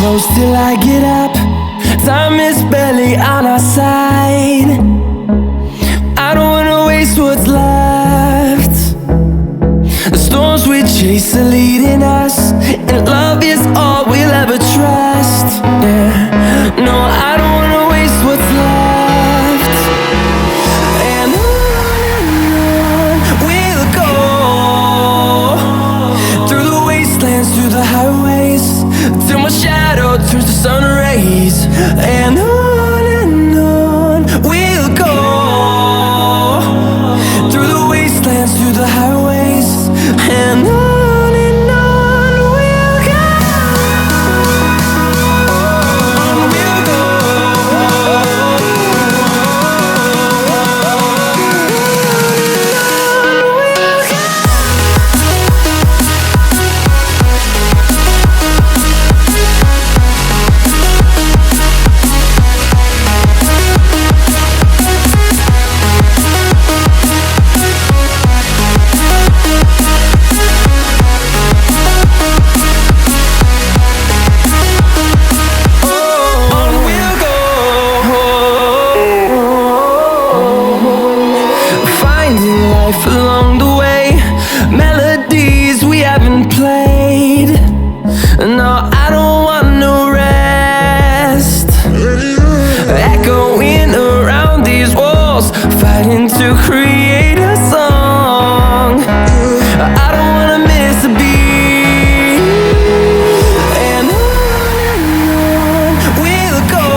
close till I get up. Time is barely on our side. I don't wanna waste what's left. The storms we chase are leading us, and love is all we'll ever trust. Yeah, no, I don't wanna waste what's left. And on we'll go, through the wastelands, through the highways, till my shadow turns to sun rays. And on we'll go, through the wastelands, through the highways, and on we'll go. On we'll go. Along the way, melodies we haven't played. No, I don't want no rest. Echoing around these walls, fighting to create a song. I don't wanna miss a beat. And on we'll go,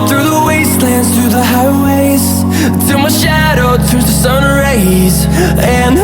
through the wastelands, through the highways, till my shadow turns to sun rays. And